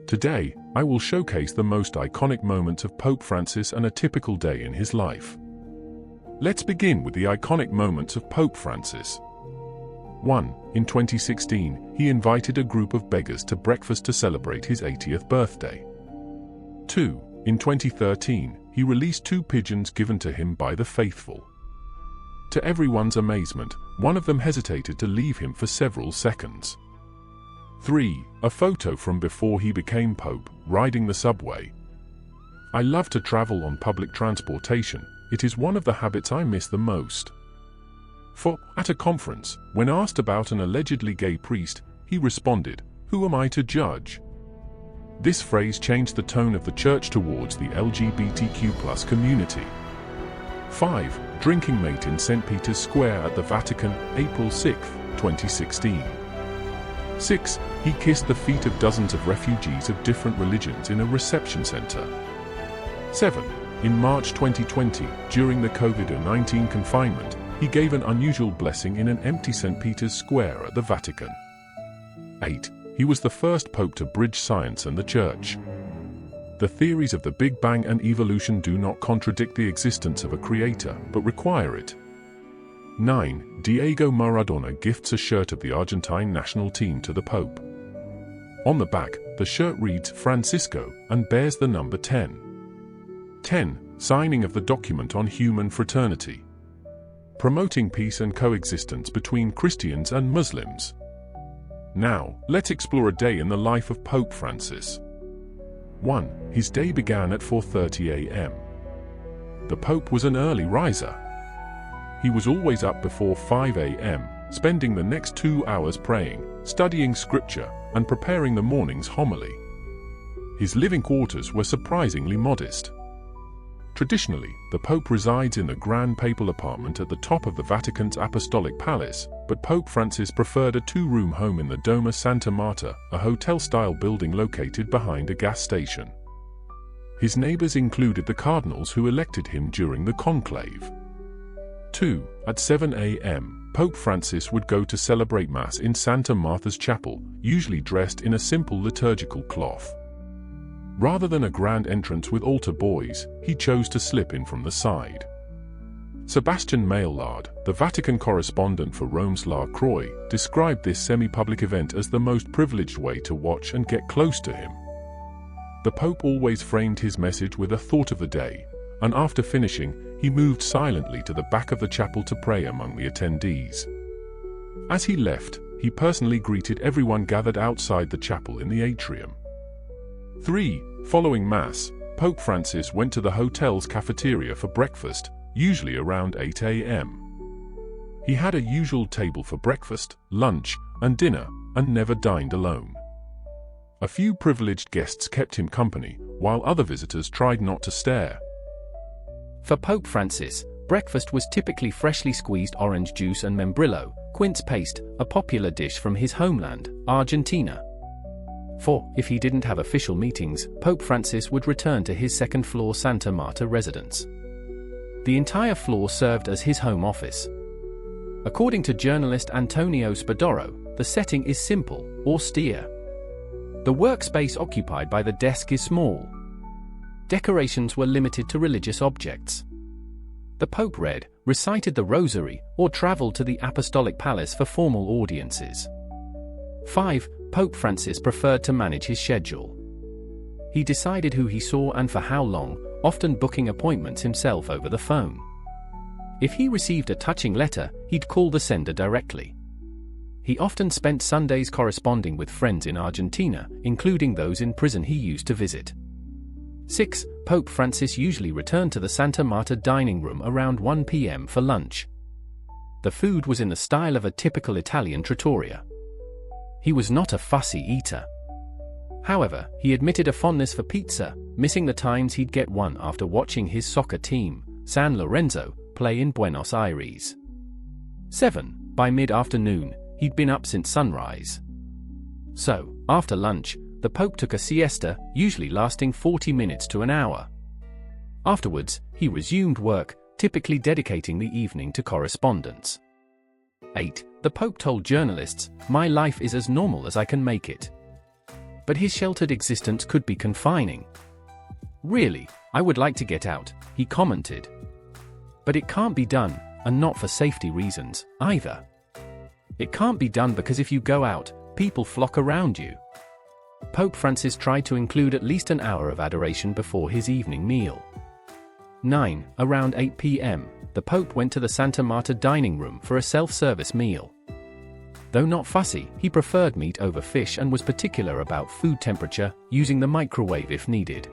Today, I will showcase the most iconic moments of Pope Francis and a typical day in his life. Let's begin with the iconic moments of Pope Francis. 1. In 2016, he invited a group of beggars to breakfast to celebrate his 80th birthday. 2. In 2013, he released 2 pigeons given to him by the faithful. To everyone's amazement, one of them hesitated to leave him for several seconds. 3. A photo from before he became Pope, riding the subway. I love to travel on public transportation. It is one of the habits I miss the most. 4. At a conference, when asked about an allegedly gay priest, he responded, "Who am I to judge?" This phrase changed the tone of the church towards the LGBTQ+ community. 5. Drinking mate in St. Peter's Square at the Vatican, April 6, 2016. 6. He kissed the feet of dozens of refugees of different religions in a reception center. 7. In March 2020, during the COVID-19 confinement, he gave an unusual blessing in an empty St. Peter's Square at the Vatican. 8. He was the first pope to bridge science and the church. The theories of the Big Bang and evolution do not contradict the existence of a creator, but require it. 9. Diego Maradona gifts a shirt of the Argentine national team to the Pope. On the back, the shirt reads Francisco and bears the number 10. 10. Signing of the document on human fraternity, promoting peace and coexistence between Christians and Muslims. Now, let's explore a day in the life of Pope Francis. 1. His day began at 4:30 a.m. The Pope was an early riser. He was always up before 5 a.m., spending the next 2 hours praying, studying scripture, and preparing the morning's homily. His living quarters were surprisingly modest. Traditionally, the Pope resides in the Grand Papal apartment at the top of the Vatican's Apostolic Palace, but Pope Francis preferred a 2-room home in the Doma Santa Marta, a hotel-style building located behind a gas station. His neighbors included the cardinals who elected him during the conclave. 2. At 7 a.m., Pope Francis would go to celebrate Mass in Santa Martha's chapel, usually dressed in a simple liturgical cloth. Rather than a grand entrance with altar boys, he chose to slip in from the side. Sebastian Maillard, the Vatican correspondent for Rome's La Croix, described this semi-public event as the most privileged way to watch and get close to him. The Pope always framed his message with a thought of the day, and after finishing, he moved silently to the back of the chapel to pray among the attendees. As he left, he personally greeted everyone gathered outside the chapel in the atrium. 3. Following Mass, Pope Francis went to the hotel's cafeteria for breakfast, usually around 8 a.m. He had a usual table for breakfast, lunch, and dinner, and never dined alone. A few privileged guests kept him company, while other visitors tried not to stare. For Pope Francis, breakfast was typically freshly squeezed orange juice and membrillo, quince paste, a popular dish from his homeland, Argentina. 4. If he didn't have official meetings, Pope Francis would return to his second-floor Santa Marta residence. The entire floor served as his home office. According to journalist Antonio Spadoro, the setting is simple, austere. The workspace occupied by the desk is small. Decorations were limited to religious objects. The Pope read, recited the Rosary, or traveled to the Apostolic Palace for formal audiences. 5. Pope Francis preferred to manage his schedule. He decided who he saw and for how long, often booking appointments himself over the phone. If he received a touching letter, he'd call the sender directly. He often spent Sundays corresponding with friends in Argentina, including those in prison he used to visit. 6. Pope Francis usually returned to the Santa Marta dining room around 1 p.m. for lunch. The food was in the style of a typical Italian trattoria. He was not a fussy eater. However, he admitted a fondness for pizza, missing the times he'd get one after watching his soccer team, San Lorenzo, play in Buenos Aires. 7. By mid-afternoon, he'd been up since sunrise. So, after lunch, the Pope took a siesta, usually lasting 40 minutes to an hour. Afterwards, he resumed work, typically dedicating the evening to correspondence. 8. The Pope told journalists, "My life is as normal as I can make it." but his sheltered existence could be confining. "Really, I would like to get out," he commented. "But it can't be done, and not for safety reasons, either. It can't be done because if you go out, people flock around you." Pope Francis tried to include at least an hour of adoration before his evening meal. 9. Around 8 p.m., the Pope went to the Santa Marta dining room for a self-service meal. Though not fussy, he preferred meat over fish and was particular about food temperature, using the microwave if needed.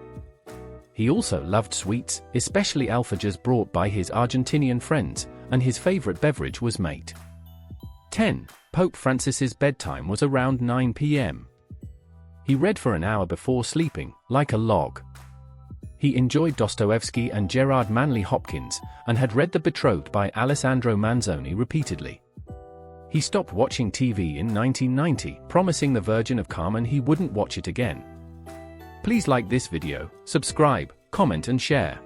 He also loved sweets, especially alfajors brought by his Argentinian friends, and his favorite beverage was mate. 10. Pope Francis's bedtime was around 9 p.m. He read for an hour before sleeping, like a log. He enjoyed Dostoevsky and Gerard Manley Hopkins, and had read The Betrothed by Alessandro Manzoni repeatedly. He stopped watching TV in 1990, promising the Virgin of Carmen he wouldn't watch it again. Please like this video, subscribe, comment and share.